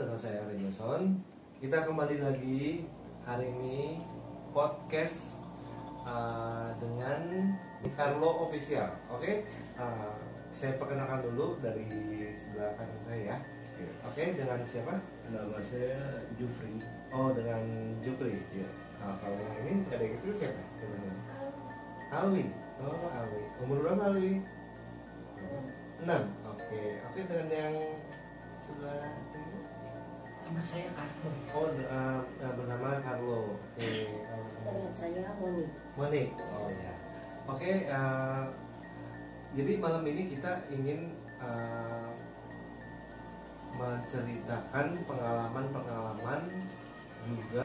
dengan saya Renyoson. Kita kembali lagi hari ini podcast dengan Carlo Official. Oke, saya perkenalkan dulu dari sebelah kanan saya ya. Oke, dengan siapa? Nama saya Jufri. Oh, dengan Jufri. Ya. Nah, kalau yang ini adik kecil siapa? Alwi. Oh, Alwi. Umur berapa Alwi? 6. Oke, dengan yang sebelah ini. Nama saya Carlo. Oh, bernama Carlo. Oke, Dengan saya Monik. Oh ya. Oke, jadi malam ini kita ingin menceritakan pengalaman-pengalaman juga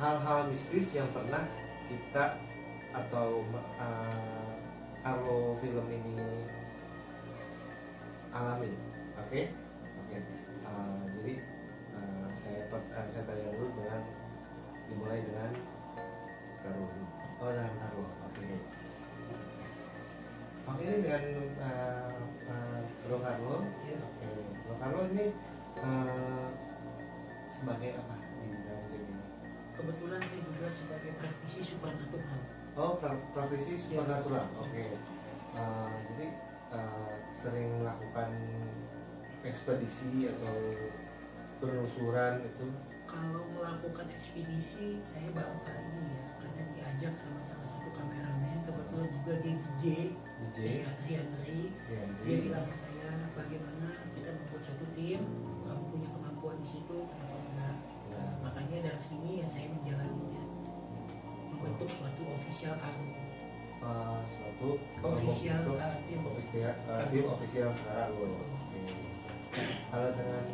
hal-hal mistis yang pernah kita atau Carlo film ini alami. Oke. Jadi saya tanya dulu dimulai dengan Carlo. Oh, dengan Carlo. Oke, ini dengan Bro Carlo. Ya. Oke, Bro Carlo ini sebagai apa di dalam tim ini? Kebetulan saya juga sebagai praktisi supernatural. Oh, praktisi supernatural. Oke. Jadi sering melakukan ekspedisi atau penelusuran itu? Kalau melakukan ekspedisi saya baru kali ini ya, karena diajak sama salah satu kameramen, kebetulan juga dia DJ, Henry. Dia bilang ke saya, bagaimana kita membuat suatu tim, kamu punya kemampuan di situ, kenapa enggak? Nah, makanya dari sini ya saya menjalaninya, membentuk suatu official Carlo. Suatu Official tim official Carlo. Oke. Kalau dengan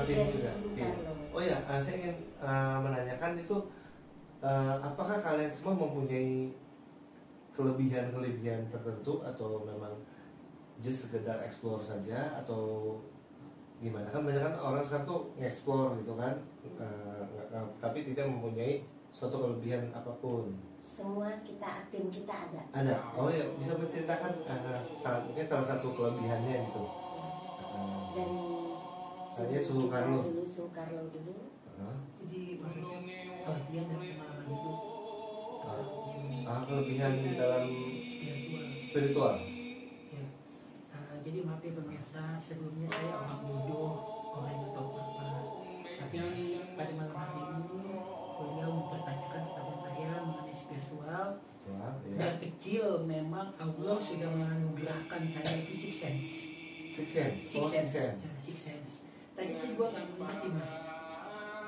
tim juga. Oh ya, saya ingin menanyakan itu apakah kalian semua mempunyai kelebihan tertentu atau memang just sekedar explore saja atau gimana? Kan banyak kan orang sekarang tuh nge-explore gitu kan, tapi tidak mempunyai suatu kelebihan apapun. Semua tim kita ada. Ada. Oh ya, bisa menceritakan mungkin salah satu kelebihannya gitu. Dari suhu Carlo dulu. Jadi maksudnya kelebihan dan pengalaman hidup. Kelebihan di dalam spiritual. Ya. Jadi maaf ya pemirsa, sebelumnya saya orang bodoh, orang yang tahu apa. Tapi pada malam hari ini beliau mempertanyakan kepada saya mengenai spiritual. Ya. Dari kecil memang Allah sudah menganugerahkan saya itu six sense. Six sense. Tadi saya juga nggak mengerti mas,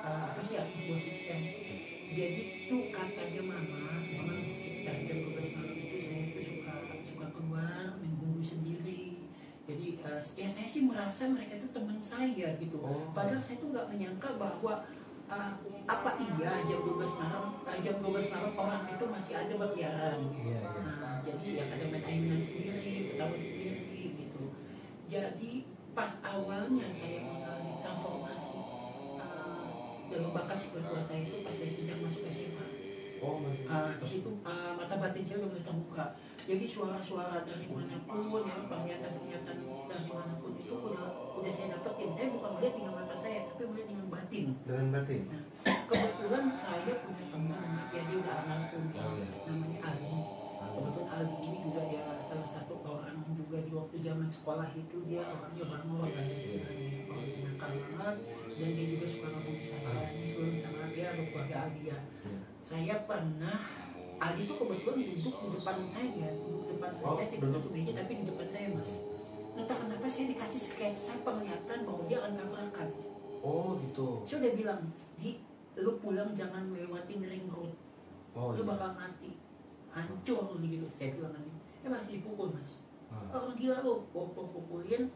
apa sih arti sebuah six sense? Jadi itu katanya mama sekitar jam 12 malam itu saya itu suka keluar main gundu sendiri. Jadi ya saya sih merasa mereka itu teman saya gitu. Padahal saya tuh nggak menyangka bahwa apa iya jam 12 malam orang itu masih ada berkeliaran. Jadi ya kadang main ayunan sendiri, ketawa sendiri gitu. Jadi pas awalnya saya mengalami transformasi dalam bakat spiritual saya itu pas saya sejak masuk SMA. Di situ mata batin saya udah mulai terbuka. Jadi suara-suara dari manapun, ya pernyataan dari manapun itu udah saya dapetin. Saya bukan melihat dengan mata saya, tapi melihat dengan batin. Dengan batin. Nah, kebetulan saya punya teman, ya dia udah almarhum, namanya Aldi. Kebetulan Aldi ini juga ya salah satu orang juga di waktu zaman sekolah itu dia orangnya bangor kan istilahnya, orangnya nakal banget, dan dia juga suka ngomong saya. Ini sudah minta maaf ya keluarga Aldi ya. Saya pernah Aldi itu kebetulan duduk di depan saya, tidak satu meja tapi di depan saya mas. Entah kenapa saya dikasih sketsa penglihatan bahwa dia akan tabrakan. Oh gitu. Saya udah bilang, lu pulang jangan lewatin ring road, lu bakal mati, hancur gitu. Saya bilang kan, masih dipukul mas. Orang gila lu, pukulin,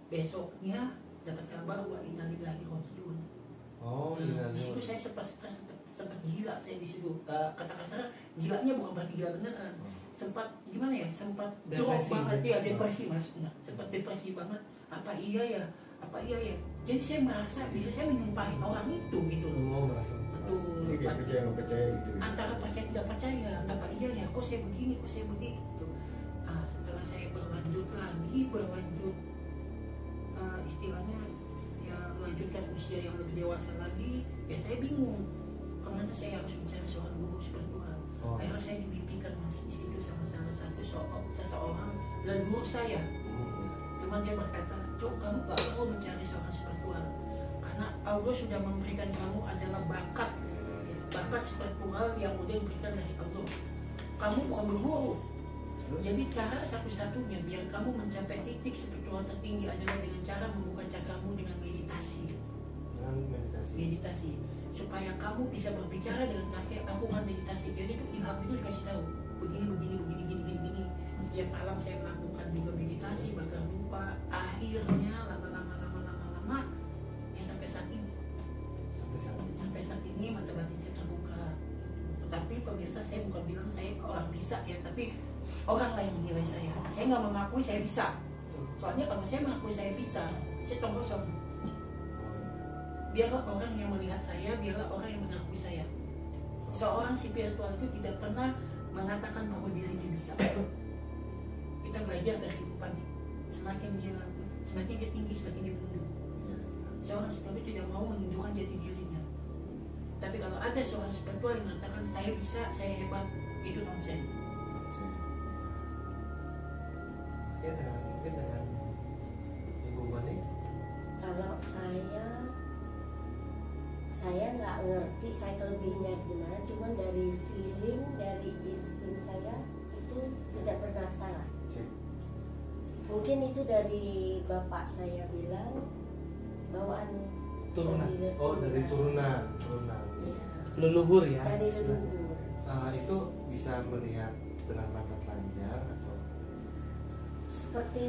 besoknya dapat kabar bahwa innalillahi rajiun. Di situ saya sempat gila saya di situ. Kata kasar, gilanya bukan berarti gila beneran. Sempat gimana ya? Sempat drop banget ya, depresi mas. Sempat depresi banget. Apa iya ya? Jadi saya merasa bisa saya menyumpahin orang itu gitu loh. Betul. Nggak percaya gitu. Antara percaya tidak percaya. Apa iya ya? Kok saya begini? Setelah saya berlanjut lagi berlanjut istilahnya ya melanjutkan usia yang lebih dewasa lagi, ya saya bingung kemana saya harus mencari seorang guru spiritual. Akhirnya saya dimimpikan Mas di situ sama salah satu seseorang dan guru saya. Cuman dia berkata, Cuk, kamu gak perlu mencari seorang spiritual karena Allah sudah memberikan kamu adalah bakat spiritual yang udah diberikan dari Allah. Kamu bukan berguru. Jadi cara satu-satunya biar kamu mencapai titik spiritual tertinggi adalah dengan cara membuka cakramu dengan meditasi. Meditasi supaya kamu bisa berbicara dengan kakek, lakukan meditasi. Jadi itu ilham itu dikasih tahu begini. Tiap malam saya melakukan juga meditasi, bakal lupa. Akhirnya lama-lama ya sampai saat ini mata batin saya terbuka. Tapi pemirsa, saya bukan bilang saya orang bisa ya, tapi orang lain menilai saya. Saya nggak mengakui saya bisa. Soalnya kalau saya mengakui saya bisa, saya tong kosong. Biarlah orang yang melihat saya, biarlah orang yang mengakui saya. Seorang spiritual itu tidak pernah mengatakan bahwa dirinya bisa. Kita belajar dari kehidupan. Semakin dia tinggi, semakin dia menunduk. Seorang spiritual tidak mau menunjukkan jati dirinya. Tapi kalau ada seorang spiritual yang mengatakan saya bisa, saya hebat, itu nonsen. Mungkin dengan Ibu Mani. Kalau saya nggak ngerti saya kelebihannya gimana, cuman dari feeling, dari insting saya itu tidak pernah salah. Mungkin itu dari bapak saya bilang bawaan Turunan. Dari turunan. Ya. Leluhur ya. Dari leluhur. Itu bisa melihat dengan mata telanjang atau Seperti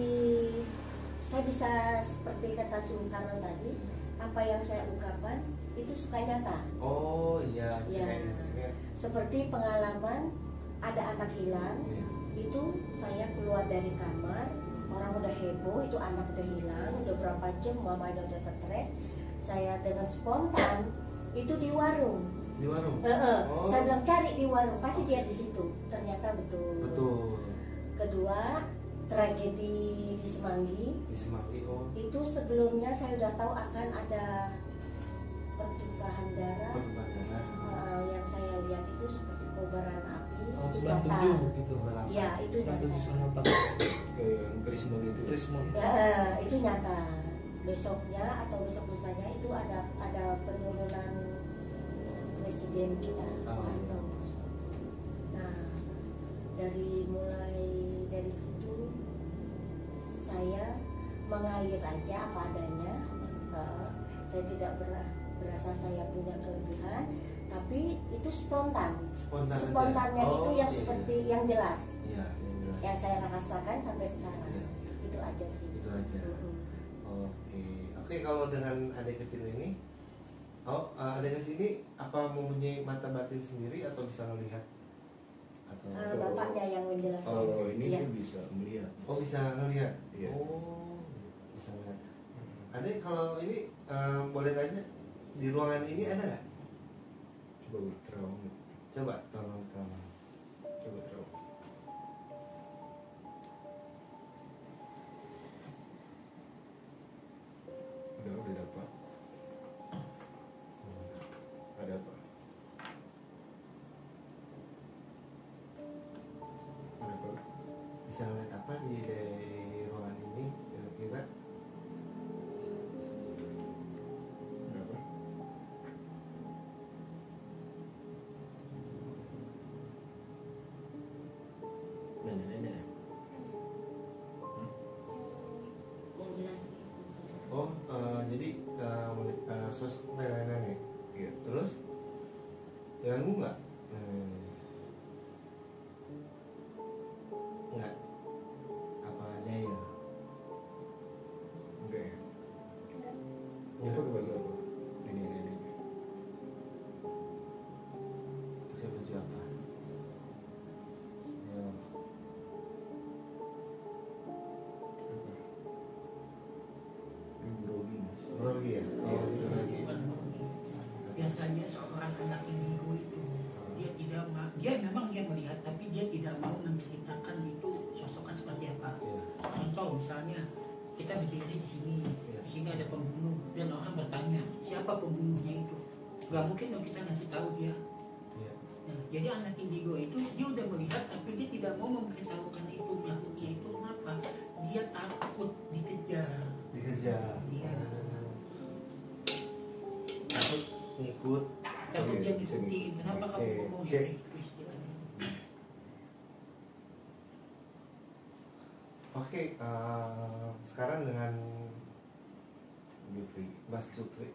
saya bisa seperti kata Soekarno tadi, apa yang saya ungkapkan itu suka nyata. oh iya Ya. kayaknya. Seperti pengalaman ada anak hilang, Iya. itu saya keluar dari kamar, orang udah heboh, itu anak udah hilang, udah berapa jam, mamanya udah stres. Saya dengan spontan itu di warung. Di warung. Oh. Saya bilang cari di warung, pasti dia di situ. Ternyata betul. Betul. Kedua, tragedi di Semanggi. Di Semanggi. Oh. Itu sebelumnya saya udah tahu akan ada pertumpahan darah. Yang saya lihat itu seperti kobaran api. Tahun Itu 97 gitu. Ya, itu nyata. 97 Krismon itu. Krismon. Ya, itu nyata. Besoknya atau besok lusanya itu ada penurunan presiden kita Soeharto. Nah, dari situ saya mengalir aja apa adanya. Saya tidak pernah berasa saya punya kelebihan, tapi itu spontan. Spontannya aja. itu yang Iya, seperti iya. yang jelas. Iya, yang jelas. Yang saya rasakan sampai sekarang. Iya. Itu aja sih. Itu aja. Oke, kalau dengan adik kecil ini, adik kecil ini apa mempunyai mata batin sendiri atau bisa melihat? Atau Bapaknya yang menjelaskan. Oh, ini Iya. dia bisa melihat. Oh, bisa ngelihat. Iya. Oh, bisa ngelihat. Adik kalau ini boleh tanya di ruangan ini ada nggak? Coba terang. Coba tolong kamu. Coba terang. Udah dapat. Ada apa? Ada apa? Bisa ngeliat apa di ruangan ini kira-kira? Ada apa? Nenek-nenek. Yang jelas. Oh, jadi sosok nenek-nenek. Iya. Terus ganggu nggak? Nggak. Apa aja ya? Enggak ya. Ya. Apa baju apa? Nenek-nenek. Pakai baju apa? Ya. Apa? Ini grogi, Mas. Grogi ya? Iya, sih grogi. Biasanya seorang anak indigo itu dia memang dia melihat, tapi dia tidak mau menceritakan itu sosoknya seperti apa. Iya. Contoh contoh misalnya kita berdiri di sini ada pembunuh dan orang bertanya siapa pembunuhnya itu, nggak mungkin dong kita ngasih tahu dia. Nah, jadi anak indigo itu dia udah melihat tapi dia tidak mau memberitahukan itu makhluknya itu. Kenapa? Dia takut dikejar. Iya. Takut ngikut. Takut dia ngikutin. Kenapa kamu ngomong gitu? Oke, sekarang dengan Mas Jupri,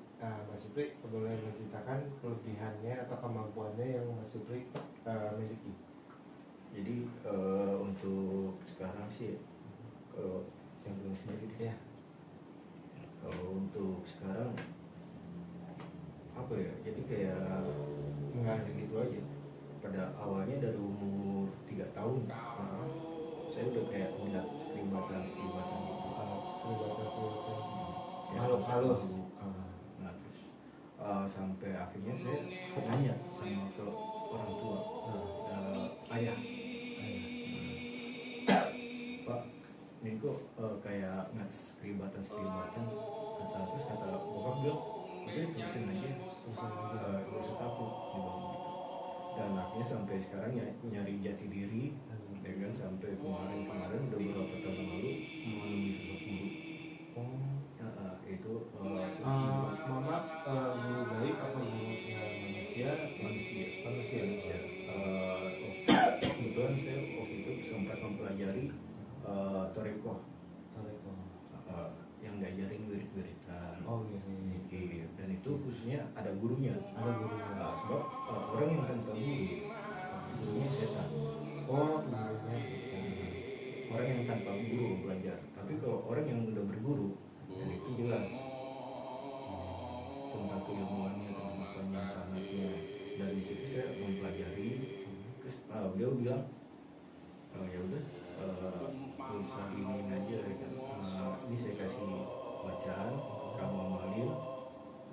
boleh menceritakan kelebihannya atau kemampuannya yang Mas Jupri miliki. Jadi untuk sekarang sih kalau saya punya sendiri ya. Kalau untuk sekarang apa ya? Jadi kayak nggak gitu aja. Pada awalnya dari umur 3 tahun, saya udah kayak melihat sekelibatan gitu. Halus. Nah terus sampai akhirnya saya nanya sama ke orang tua, ayah, Pak, ini kok kayak nggak sekelibatan terus kata bokap bilang, oke terusin aja, nggak usah takut gitu. Dan akhirnya sampai sekarang nyari jati diri, ya kan, sampai kemarin udah beberapa tahun lalu menemui sosok guru. Itu Mama guru baik apa gurunya manusia? Kebetulan saya waktu itu sempat mempelajari Toreko, yang diajarin wirid-wiridan. Gitu. Dan itu khususnya ada gurunya. Sebab orang yang tanpa gurunya setan. Orang yang tanpa guru belajar. Tapi kalau orang yang udah berguru, dan itu jelas tentang keilmuannya, tentang penyelesaiannya. Dari situ saya mempelajari. Terus beliau bilang, ya udah, usah ini aja kan. Ini saya kasih bacaan, kamu amalin,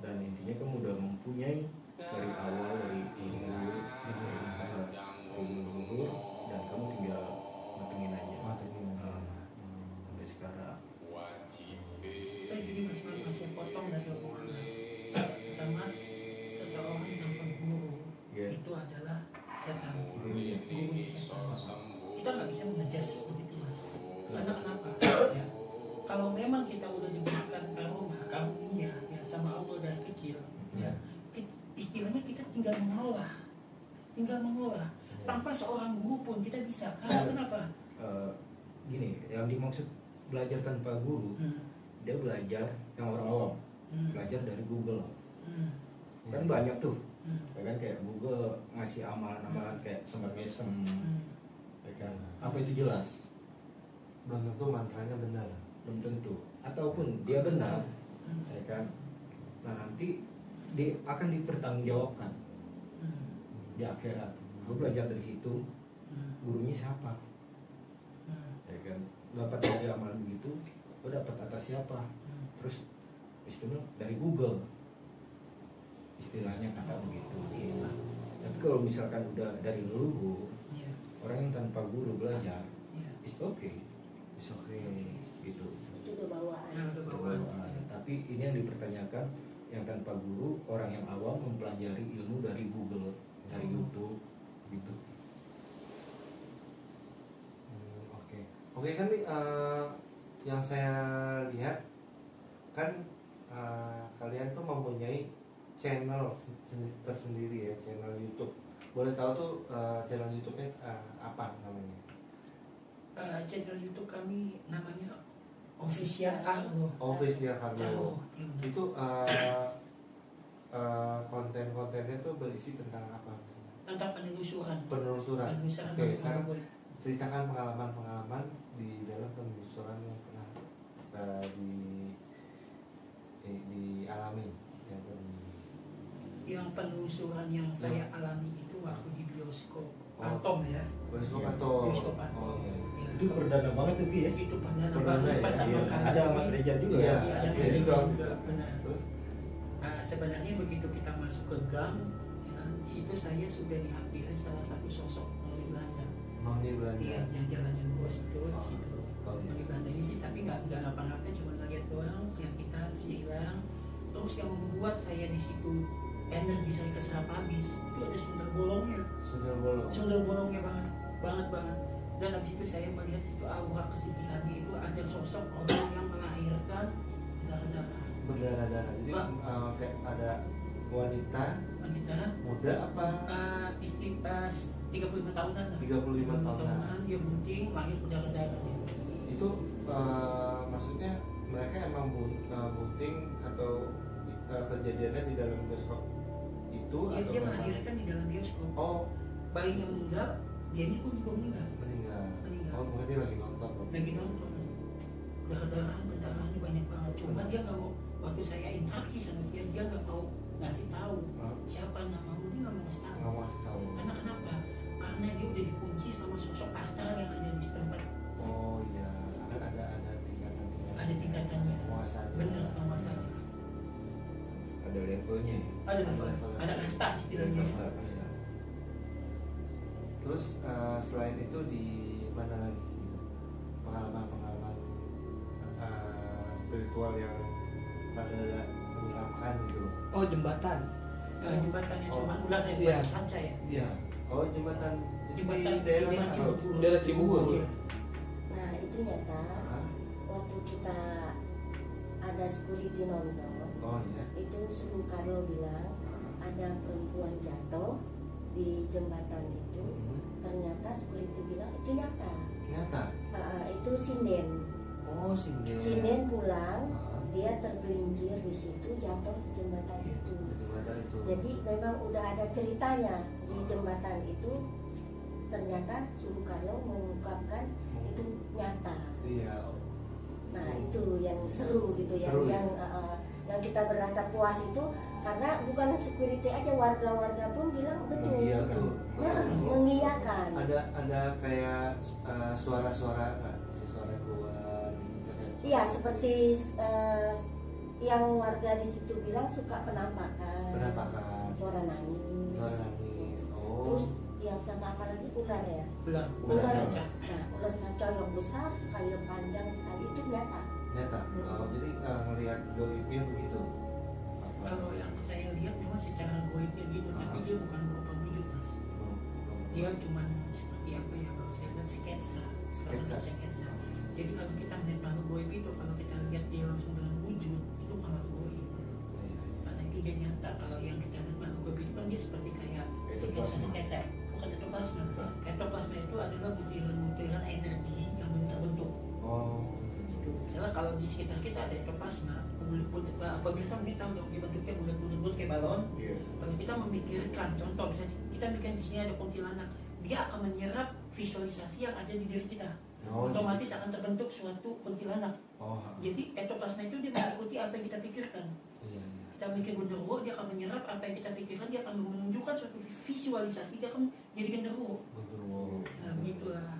dan intinya kamu udah mempunyai dari awal, dari leluhur, dan kamu tinggal matengin aja. Sampai sekarang. Kita jadi masih potong dari omongan Mas. Kata Mas, seseorang tanpa guru itu adalah setan. Gurunya setan. Kita nggak bisa mengejas begitu Mas. Karena kenapa? Ya, kalau memang kita udah diberikan karunia ya sama Allah dari kecil, ya istilahnya kita tinggal mengolah. Tanpa seorang guru pun kita bisa. Karena kenapa? Gini, yang dimaksud belajar tanpa guru, dia belajar yang orang awam, belajar dari Google. Kan banyak tuh, ya kan, kayak Google ngasih amalan-amalan kayak sembar mesem, ya kan. Apa itu jelas? Belum tentu mantranya benar. Belum tentu. Ataupun dia benar, ya kan. Nah nanti dia akan dipertanggungjawabkan di akhirat. Lu belajar dari situ, gurunya siapa? Ya kan, dapat dari amalan begitu, lu dapat atas siapa? Terus istilah dari Google, istilahnya kata begitu. Tapi kalau misalkan udah dari leluhur, orang yang tanpa guru belajar, it's okay, gitu. Itu bawaan. Tapi ini yang dipertanyakan, yang tanpa guru, orang yang awam mempelajari ilmu dari Google, dari YouTube, gitu. Oke kan nih, yang saya lihat kan kalian tuh mempunyai channel tersendiri ya, channel YouTube. Boleh tahu tuh channel YouTube-nya apa namanya? Channel YouTube kami namanya Official Carlo. Itu konten-kontennya tuh berisi tentang apa? Tentang penelusuran. Oke, sekarang ceritakan pengalaman di dalam penelusuran yang pernah dialami. Yang penelusuran yang saya alami itu waktu di bioskop Atom ya. Bioskop Atom. Ya. Itu perdana banget itu ya. Itu perdana ya? kali. Ada Mas Reja juga. Iya, Ada ada Mas Reja juga. juga, benar. Terus sebenarnya begitu kita masuk ke gang, ya, di situ saya sudah dihampiri salah satu sosok Noni Belanda. Noni Belanda. Iya, yang jalan bos itu di situ. Oh, iya. Pakai belandanya sih, tapi nggak ngapa-ngapain, cuma ngeliat doang yang kita terus dia hilang. Terus yang membuat saya di situ energi saya keserap habis itu ada sundel bolongnya. Sundel bolong. Sundel bolongnya banget. Dan habis itu saya melihat situ aura kesedihannya itu ada sosok orang yang melahirkan darah-darah. Berdarah-darah. Jadi Pak. kayak ada wanita muda apa? Istri 35 tahunan lah. 35 tahunan. Dia bunting lahir berdarah-darah. Itu maksudnya mereka emang bunting atau kejadiannya di dalam bioskop itu Ya, atau dia memang? melahirkan di dalam bioskop. Oh, Bayinya meninggal, dia ini pun juga meninggal. meninggal. Meninggal. Oh, mungkin dia lagi nonton. Lagi nonton. Darah-darahnya banyak banget. Cuma dia nggak mau, waktu saya interaksi sama dia nggak mau ngasih tahu siapa namamu, dia nggak mau ngasih tahu. Nggak mau kasih tahu. Karena kenapa? Karena dia udah dikunci sama sosok astral yang ada di setempat. Oh iya, kan ada tingkatan. Ada tingkatannya. Penguasanya. Benar, penguasanya. Ada levelnya ya. Ada level, ada kasta istilahnya. Kasta. Terus selain itu di mana lagi gitu? Pengalaman spiritual yang rada menyeramkan gitu. Oh, jembatan. Jembatannya Oh. cuma ularnya Iya. bukan sanca ya. Iya. Oh, jembatan Jembatan di di daerah daerah mana? Cibubur. Daerah Cibubur. Iya. Nah itu nyata Hah? waktu kita ada security nonton, Oh iya. itu Suhu Carlo bilang ada perempuan jatuh di jembatan itu. Ternyata security bilang itu nyata. Nyata. Itu sinden. Oh, sinden. Sinden pulang, Ah, dia tergelincir di situ, jatuh di jembatan itu. di jembatan itu. Jadi memang udah ada ceritanya di jembatan itu. Ternyata Suhu Carlo mengungkapkan itu nyata. Iya. Nah itu yang seru gitu, Seru, yang yang kita berasa puas itu karena bukan security aja, warga-warga pun bilang betul. Mengiyakan. Mengiyakan. Ada kayak suara-suara nggak? Suara keluar. Iya seperti yang warga di situ bilang suka penampakan. Penampakan. Suara nangis. Suara nangis. Oh. Terus yang sama apa lagi, ular ya? Ular Ular sanca. Nah ular sanca yang besar sekali, yang panjang sekali, itu nyata. Nyata. Oh, jadi ngelihat goibnya begitu. Kalau yang saya lihat memang secara goibnya gitu, tapi dia bukan berupa wujud mas. Dia cuma seperti apa ya, kalau saya lihat sketsa. Sketsa. Jadi kalau kita melihat makhluk goib itu, kalau kita lihat dia langsung dengan wujud, itu bukan makhluk goib. Karena itu dia nyata. Kalau yang kita lihat makhluk goib itu kan dia seperti kayak sketsa. Bukan etoplasma. Etoplasma itu adalah butiran-butiran energi yang bentuk-bentuk. Oh. Misalnya kalau di sekitar kita ada etoplasma, apabila kita tahu dong dia bentuknya bulat-bulat kayak balon. Iya. Kalau kita memikirkan, contoh misalnya kita mikir di sini ada kuntilanak, dia akan menyerap visualisasi yang ada di diri kita. Oh, Otomatis akan terbentuk suatu kuntilanak. Oh. Jadi etoplasma itu dia mengikuti apa yang kita pikirkan. Iya. Kita mikir genderuwo, dia akan menyerap apa yang kita pikirkan, dia akan menunjukkan suatu visualisasi, dia akan jadi genderuwo. Betul. Nah begitulah.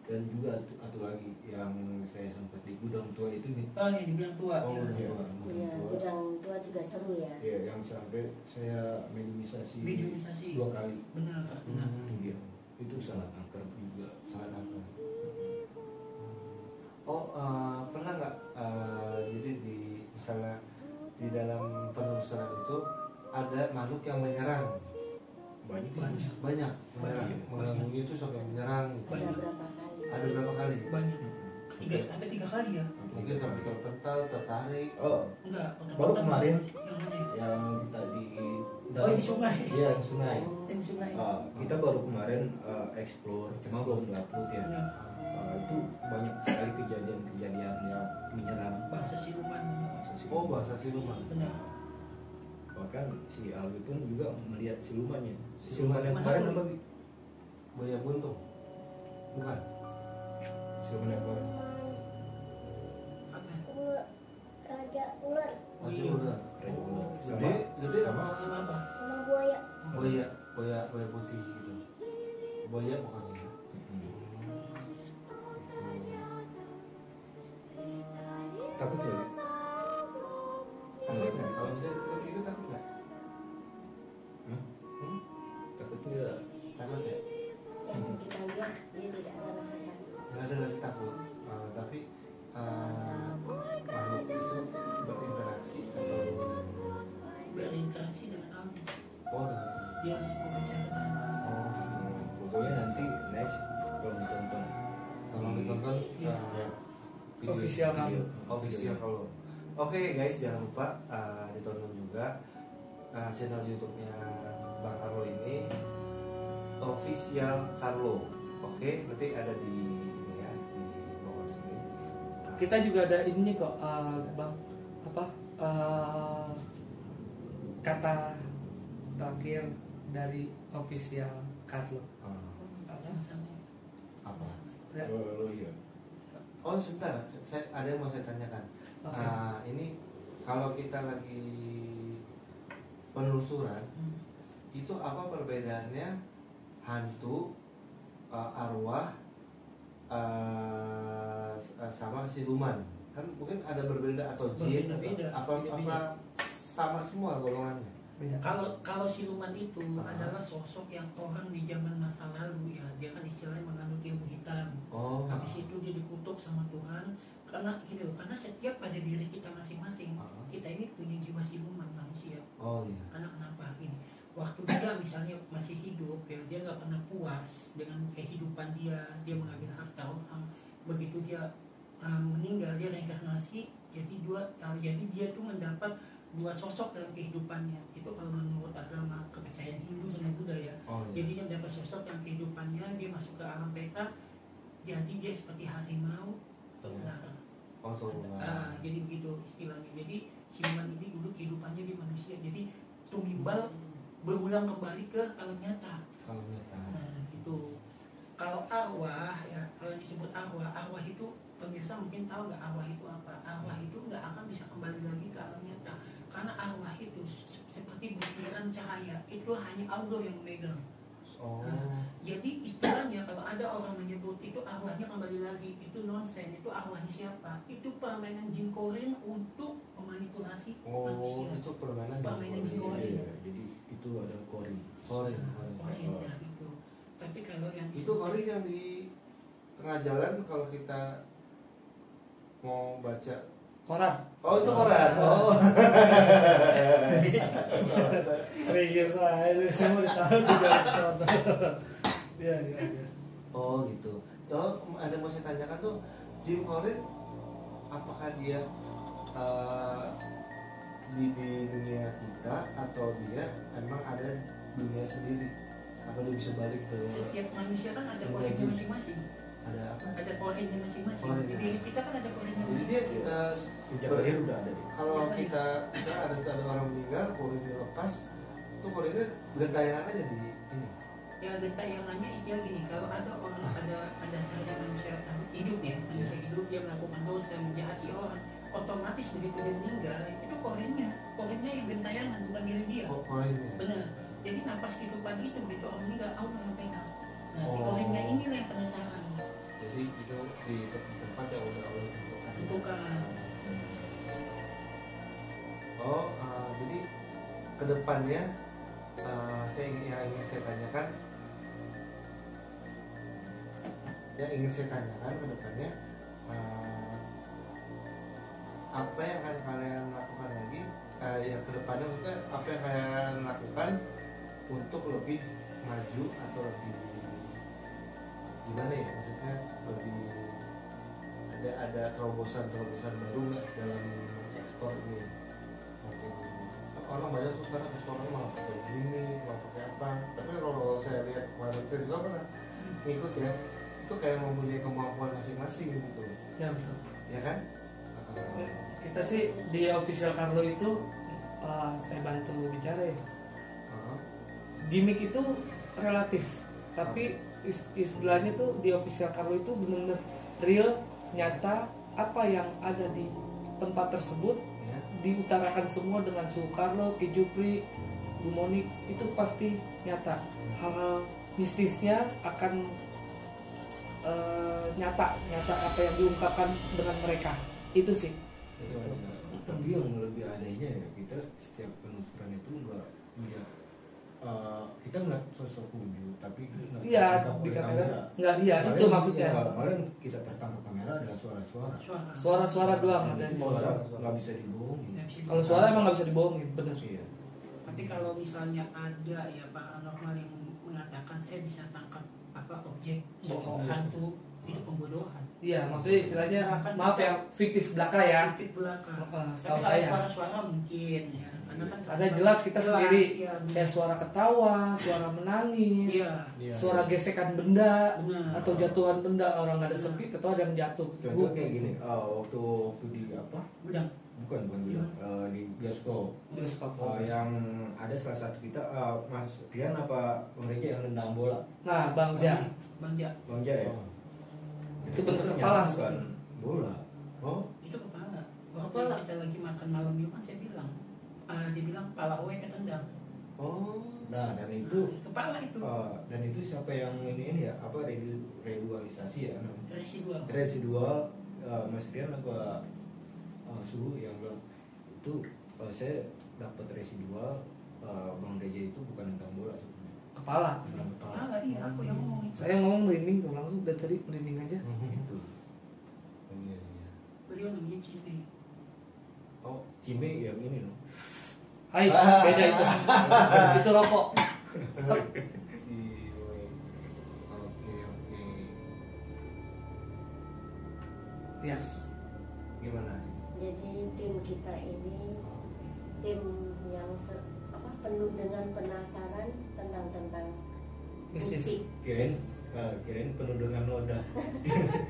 Dan juga satu lagi yang saya sempat di gudang tua itu nih. Yang dibilang tua. Oh, ya. iya. Iya, gudang tua juga seru ya. Ya, yang sampai saya mediumisasi Mediumisasi. 2 kali. Benar. Itu dia. Itu sangat angker juga. Sangat apa? Oh, pernah nggak jadi di misalnya di dalam penelusuran itu ada makhluk yang menyerang? Banyak Banyak. sih. Banyak menyerang, Banyak. mengganggu itu sampai menyerang. Gitu. Ada berapa kali? Ada berapa kali? Banyak. Sampai 3 kali ya. Mungkin sampai terpental, tertarik. Oh, Enggak. Baru kemarin. Yang mana ya? yang kita di Oh, di sungai. Iya, di sungai. Yang di sungai. Kita baru kemarin explore, cuma belum upload ya. Benar. Itu banyak sekali kejadian-kejadian yang menyerang. Bahasa siluman. Oh, bahasa siluman. Benar. Bahkan si Alwi pun juga melihat silumannya. Siluman yang Mana kemarin Alwi? apa? Bi? Buaya buntung. Bukan. Siluman yang kemarin. Apa? Raja ular Oh, Masih iya. ular. Raja ular. Gede, gede sama Sama apa? sama buaya. buaya putih gitu. Buaya bukan ya? takut nggak? Takut nggak? Kalau misalnya kita itu takut nggak? Takut nggak? Takut ya? Yang kita lihat dia tidak ada rasa takut. Nggak ada rasa takut. Official Carlo. Official Carlo. Oke guys, jangan lupa ditonton juga channel YouTube-nya Bang Carlo ini, Official Carlo. Oke, nanti ada di ini ya, di bawah sini. Kita juga ada ini kok, Bang, apa kata terakhir dari Official Carlo. Apa? Ya. Iya. Oh sebentar, ada yang mau saya tanyakan. Oke. Ini kalau kita lagi penelusuran, itu apa perbedaannya hantu, arwah, sama siluman? Kan mungkin ada berbeda atau jin, Berbeda-beda, apa sama semua golongannya? Beda. Kalau siluman itu adalah sosok yang orang di zaman masa lalu ya, dia kan istilahnya menganut ilmu hitam. Oh. Habis itu dia dikutuk sama Tuhan karena gini loh, karena setiap pada diri kita masing-masing, kita ini punya jiwa siluman manusia. Oh iya. Karena kenapa gini? Waktu dia misalnya masih hidup ya, dia nggak pernah puas dengan kehidupan dia mengambil harta orang. Begitu dia meninggal, dia reinkarnasi, jadi dia tuh mendapat dua sosok dalam kehidupannya. Itu kalau menurut agama kepercayaan Hindu sama Buddha ya. Oh, iya. Jadi dia mendapat sosok yang kehidupannya dia masuk ke alam peta, jadi dia seperti harimau. Nah, jadi begitu istilahnya. Jadi siluman ini dulu kehidupannya di manusia, jadi tumimbal berulang kembali ke alam nyata. Kalau nyata. Nah, gitu. Kalau arwah ya, kalau disebut arwah itu pemirsa mungkin tahu nggak arwah itu apa? Arwah itu nggak akan bisa kembali lagi ke alam nyata, karena arwah itu seperti butiran cahaya, itu hanya Allah yang memegang. Oh. Nah, jadi istilahnya kalau ada orang menyebut itu arwahnya kembali lagi, itu nonsen. Itu arwahnya siapa? Itu permainan jin korin untuk memanipulasi manusia. Itu permainan jin korin. Iya, jadi itu ada korin. Korin. Ya, itu. Tapi kalau yang Itu korin yang di tengah jalan kalau kita mau baca. Koran. Oh itu koran. Oh. Serius aja, saya mau ditaruh juga sono. Iya. Oh gitu. Ada mau saya tanyakan tuh, Jim Korin apakah dia di dunia kita atau dia emang ada dunia sendiri? Apa dia bisa balik ke? Setiap manusia kan ada korinnya masing-masing. Ada apa? Ada korinnya masing-masing. Di diri kita kan ada korinnya Jadi dia masing-masing. Sejak lahir udah ada deh. kalau kita ada orang meninggal, korinnya lepas, tuh korinnya gentayangan aja di ini. Ya gentayangannya istilah gini, kalau ada orang ada sahaja manusia hidup ya, manusia hidup dia melakukan dosa, menjahati orang, otomatis begitu dia meninggal itu korinnya yang gentayangan, bukan diri dia. Oh, korinnya. Benar. Jadi napas kehidupan itu begitu orang meninggal Allah yang pegang. Nah si korinnya inilah yang penasaran. Jadi itu di tempat yang udah Allah tentukan. Tentukan. Jadi kedepannya yang ingin saya tanyakan kedepannya apa yang akan kalian lakukan lagi yang kedepannya, maksudnya apa yang kalian lakukan untuk lebih maju atau lebih gimana ya, maksudnya lebih ada terobosan baru nggak dalam ekspor ini? Mungkin orang banyak tuh sekarang ekspornya malah pakai gini, malah pakai apa, tapi kalau saya lihat kemarin saya juga pernah ikut ya, itu kayak mempunyai kemampuan masing-masing gitu Ya betul. ya kan. Kita sih di Official Carlo itu saya bantu bicara ya. Gimmick itu relatif, tapi istilahnya tuh di Official Carlo itu benar-benar real, nyata, apa yang ada di tempat tersebut Ya. diutarakan semua dengan Suhu Carlo, Ki Jupri, Bu Monik, itu pasti nyata. Hal-hal mistisnya akan nyata apa yang diungkapkan dengan mereka. Itu sih. Itu aja. Tapi yang lebih adanya ya, kita setiap penelusuran itu enggak ya, kita ngeliat sosok wujud, tapi nggak Iya, tertangkap di oleh kamera. Enggak, iya, itu maksudnya. Kemarin kita tertangkap kamera adalah suara-suara. Suara-suara doang. Dan Dan itu nggak bisa dibohongin. Nggak bisa kalau suara emang nggak bisa dibohongin, bener. Iya. Tapi kalau misalnya ada ya paranormal yang mengatakan saya bisa tangkap objek Bohong. hantu, itu pembodohan. Iya, maksudnya istilahnya Kan maaf bisa- ya, fiktif belaka ya. Aktif belakang. Setahu Tapi kalau saya. suara-suara mungkin ya. Karena kan Karena jelas kita sendiri iya, kayak suara ketawa, suara menangis, Iya. Iya. suara gesekan benda Benar. atau jatuhan benda, orang nggak ada sepi, atau ada yang jatuh. Contoh kayak gini, waktu di apa? Gudang. Bukan bilang di bioskop. Bioskop. Yang ada salah satu kita, Mas Rian apa Bang Reja yang nendang bola? Nah, Bang Ja, Bang Ja. Bang Jaya. Oh. itu bentuk ternyata kepala bukan sebetulnya. bola. Oh, Itu kepala. Waktu Kepala. kita lagi makan malam itu kan saya bilang, dia bilang kepala oe ketendang. oh, Nah, dan itu Kepala itu dan itu siapa yang ini ya, apa residualisasi ya namanya? residual. Residual, Mas Rian apa Suhu yang bilang itu saya dapat residual, Bang Reja itu bukan tentang bola sebenarnya. Kepala. Tentang Kepala, iya aku yang ngomong itu. Saya ngomong merinding tuh langsung dari tadi merinding aja. Gitu. iya iya. Beliau namanya Cime. Oh, Cime yang ini loh. Ais, beda itu. Itu rokok. Oke oke. Yes. Gimana? Jadi tim kita ini tim yang penuh dengan penasaran tentang Bisnis. musik. Kirain penuh dengan noda.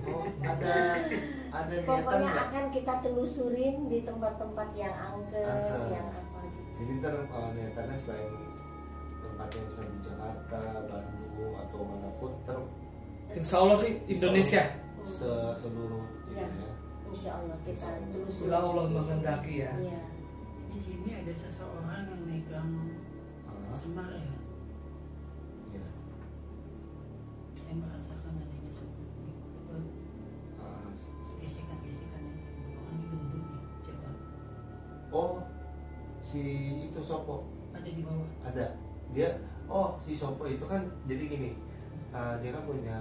Oh, ada niatan Pokoknya nggak? akan kita telusurin di tempat-tempat yang angker, Angker. yang apa gitu. Jadi ntar niatannya selain tempatnya misalnya di Jakarta, Bandung atau manapun, ntar Insya Allah sih Indonesia. seluruh Ya. ini ya. Insya Allah kita telusuri. Bila Allah menghendaki ya. Iya. Di sini ada seseorang yang megang Ah, semar ya. iya. Saya merasakan adanya Ah, gesekan-gesekan ini. Orang ini gendut nih, coba. oh, si itu Sopo Ada di bawah. ada. Dia, oh si Sopo itu kan jadi gini. Dia kan punya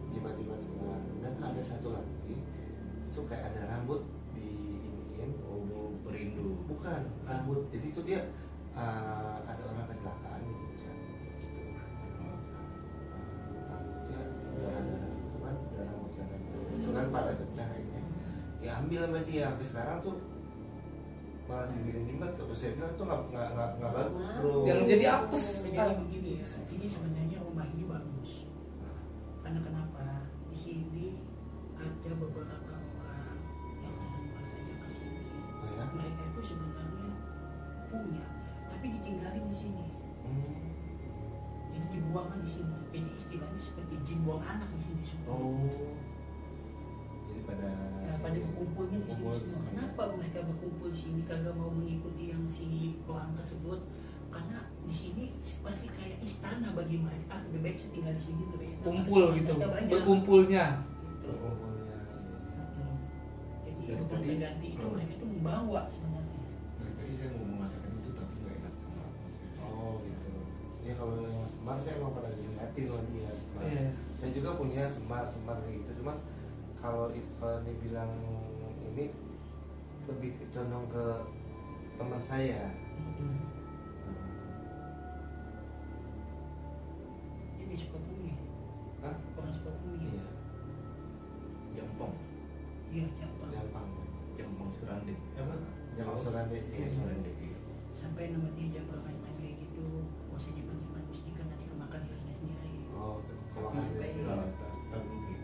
jimat-jimat semua dan ada satu lagi itu kayak ada rambut di iniin. Oh, perindu. Bukan rambut, jadi itu dia ada orang kecelakaan gitu, gitu. Rambutnya darah-darah itu kan, darah rambut darah itu kan pada pecah kayaknya, diambil sama dia. Sampai sekarang tuh malah dibikin jimat. Terus saya bilang tuh nggak bagus bro. Yang jadi apes. Jadi begini ya, ini sebenarnya rumah ini bagus. Karena kenapa? Di sini ada beberapa orang yang sering pas saja ke sini. Oh, ya? Mereka itu sebenarnya punya, tapi ditinggalin di sini. Jadi dibuangkan di sini. Jadi istilahnya seperti jin buang anak di sini semua. Oh, jadi pada Ya, pada berkumpulnya di sini kumpul di semua. sini. Kenapa mereka berkumpul di sini kagak mau mengikuti yang si orang tersebut? Karena di sini seperti kayak istana bagi mereka. Lebih baik saya tinggal di sini lebih enak. Kumpul gitu. Ada banyak. Berkumpulnya. Gitu. Kumpulnya, iya. Jadi Dan bukan tadi- terganti itu mereka itu membawa sebenarnya. Nah, tadi saya mau mengatakan itu tapi nggak enak sama aku. Oh gitu. Ya kalau yang semar saya emang pernah dilihatin sama dia. Semar. Iya. Saya juga punya semar kayak gitu. Cuma kalau dibilang ini lebih condong ke teman saya. Ini suka bumi. Hah? Orang suka bumi. Iya. Jampong, Iya, Jepang. Gampang. Jampong Surande. Apa? Jangan Surande. Iya, Surande. Sampai nama dia Jepang main-main kayak gitu. Masih dipen-dipen mustika nanti kemakan dirinya sendiri. Oh, kalau Iya, ada iya. Tapi mungkin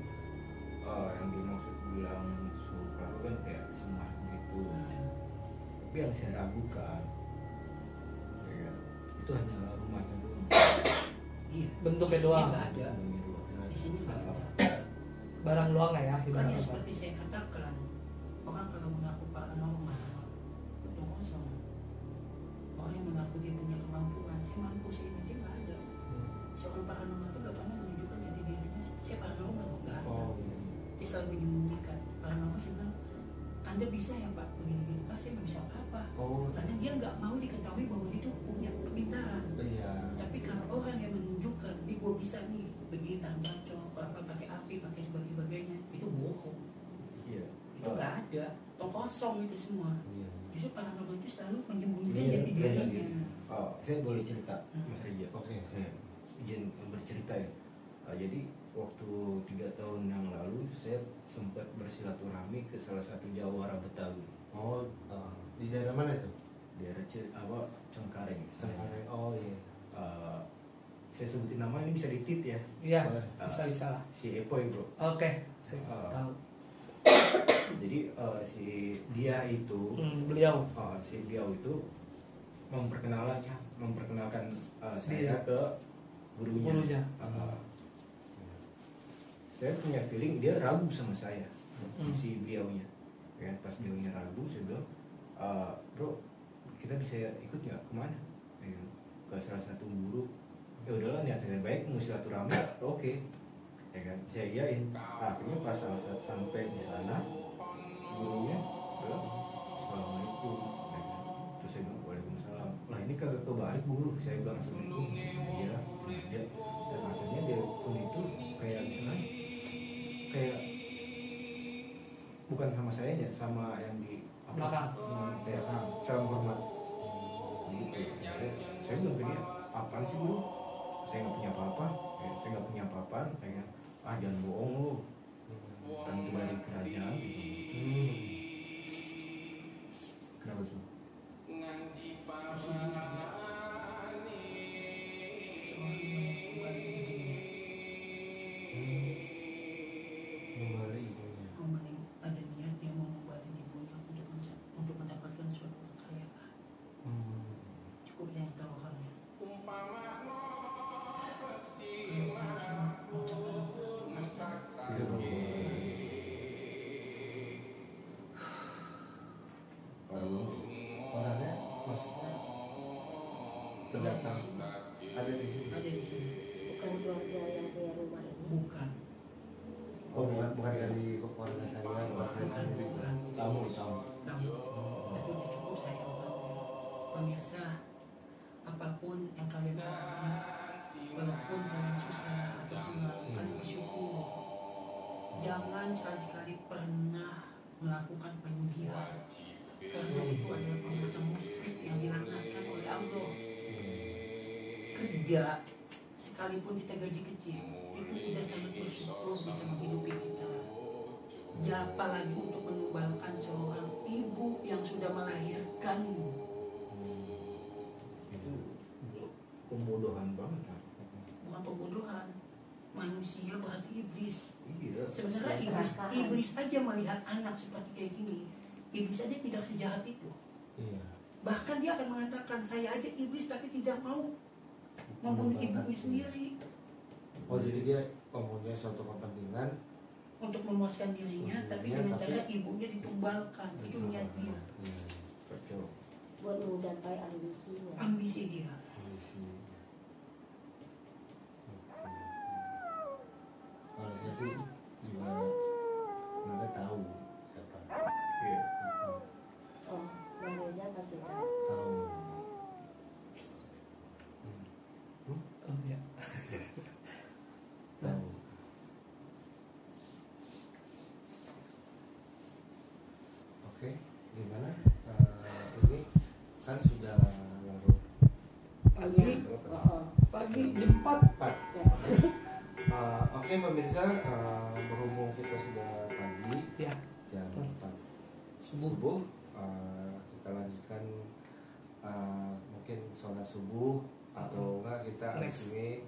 yang dimaksud bilang suka kan kayak semar gitu. Tapi yang saya ragukan, ya, itu hanyalah rumahnya doang. Iya. Bentuknya Di sini doang. nggak ada. Rumahnya doang. Di sini nggak ada. Barang doang lah ya. Makanya ibaratnya. seperti saya katakan, orang kalau mengaku paranormal itu kosong. Orang yang mengaku dia punya kemampuan, saya mampu sih ini dia nggak ada. Seorang paranormal itu nggak pernah menunjukkan jati dirinya. Saya paranormal kok nggak ada. Oh, iya. Dia selalu menyembunyikan. Paranormal sih bilang, Anda bisa ya Pak begini-gini. Pak saya nggak bisa apa-apa. Oh, Karena dia nggak mau diketahui bahwa dia itu punya kepintaran. iya. Tapi kalau orang yang menunjukkan, dia gua bisa nih begini tanpa apa pakai api, pakai sebagainya, itu bohong. Iya. Itu nggak ada, tong kosong itu semua. Iya. Justru paranormal itu selalu menyembunyikan Iya, jati iya, dirinya. iya. Saya boleh cerita, Mas Reja. Oke. Saya izin bercerita ya. Jadi waktu 3 tahun yang lalu saya sempat bersilaturahmi ke salah satu jawara Betawi. Oh, di daerah mana itu? Daerah Cengkareng. Cengkareng. Oh iya. Saya sebutin nama ini bisa ditit ya. Iya, Boleh. bisa lah. Si Epoy bro. Oke, saya tahu. Jadi si dia itu, Beliau. si beliau itu memperkenalkan saya ke gurunya. Saya punya feeling dia ragu sama saya, si beliaunya. Ya, pas beliaunya ragu, saya bilang, bro, kita bisa ikut nggak kemana? Ya, ke salah satu guru. Ya udahlah, niat saya baik, mau silaturahmi, oke. Ya kan, saya iyain. Akhirnya pas saat sampai di sana, gurunya bilang, assalamualaikum. Ya kan? Terus saya bilang, waalaikumsalam. Lah ini kagak kebalik guru, saya bilang assalamualaikum. Iya, sengaja. Dan akhirnya dia pun itu kayak misalnya, kayak bukan sama saya ya, sama yang di Belakang. Kayak salam hormat. Gitu. Saya bilang ke dia, apaan sih guru? Saya nggak punya apa-apa. Saya nggak punya apa-apa. Kayak jangan bohong lu. Dan itu dari kerajaan gitu. Kenapa tuh? Kembali ibunya. Ada niat dia mau membantu ibunya untuk mendapatkan suatu kekayaan. Cukup yang tahu halnya. Orangnya maksudnya pendatang ada di sini. Ada di sini. Bukan keluarga yang punya rumah ini. Bukan. Oh, bukan dari keluarga saya, keluarga saya sendiri. Tamu. Tapi udah cukup saya orangnya. Pemirsa, apapun yang kalian alami, walaupun kalian susah atau senang, kalian bersyukur. Jangan sekali-sekali pernah melakukan penyugihan, karena itu adalah perbuatan musyrik yang dilaknatkan oleh Allah. Kerja sekalipun kita gaji kecil, itu udah sangat bersyukur bisa menghidupi kita. Ya, apalagi untuk menumbalkan seorang ibu yang sudah melahirkanmu. Itu pembodohan banget kan? Bukan pembodohan, manusia berarti iblis. Iya. Sebenarnya iblis aja melihat anak seperti kayak gini, iblis aja tidak sejahat itu. Iya. Bahkan dia akan mengatakan, saya aja iblis tapi tidak mau membunuh ibunya sendiri Oh, jadi dia mempunyai suatu kepentingan. untuk memuaskan dirinya, tapi dengan cara ibunya ditumbalkan. Itu niat dia, Kacau. Buat mencapai ambisinya. ambisi dia. Kalau saya sih juga nggak tahu siapa. Iya. Oh, Bang Reza pasti tahu. Tahu. Oh iya. Tahu. Oke, gimana? Ini kan sudah larut Pagi, pagi jam 4. 4. Oke pemirsa, berhubung kita sudah pagi Ya, jam betul. 4 Subuh. subuh, kita lanjutkan mungkin sholat subuh atau enggak kita habis Next. ini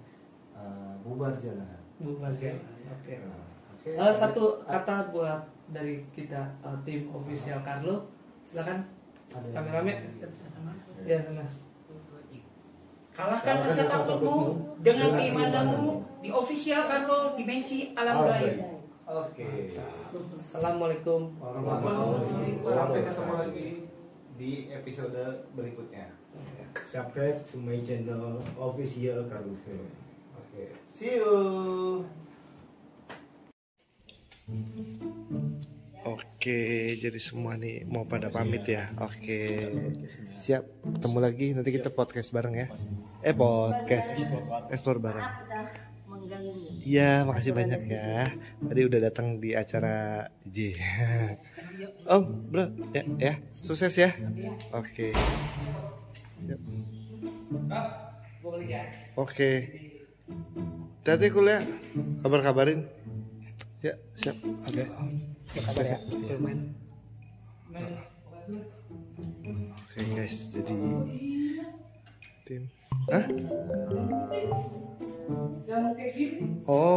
bubar jalan. Bubar Oke. jalan. Oke. Oke. Satu kata buat dari kita tim official Carlo, silakan Ada yang- kameramen. Ya sana. Kalahkan rasa takutmu dengan keimananmu di official Carlo Dimensi Alam Gaib. Oke. Assalamualaikum. Warahmatullahi wabarakatuh. Sampai ketemu lagi di episode berikutnya. Subscribe to my channel official Carlos. Oke. See you. Oke, jadi semua nih mau pada pamit ya. Oke. Siap, ketemu lagi nanti kita podcast bareng ya. Podcast explore bareng. Maaf udah mengganggu. Iya, makasih banyak ya. Tadi udah datang di acara DJ. Om, bro, ya, sukses ya. Oke. Siap. Kak, gue balik ya. Oke. Hati-hati kuliah, kabar-kabarin. Ya, siap. Oke. Berkabar ya. Main. Oke guys, jadi tim. Hah? Jangan kayak gini. Oh.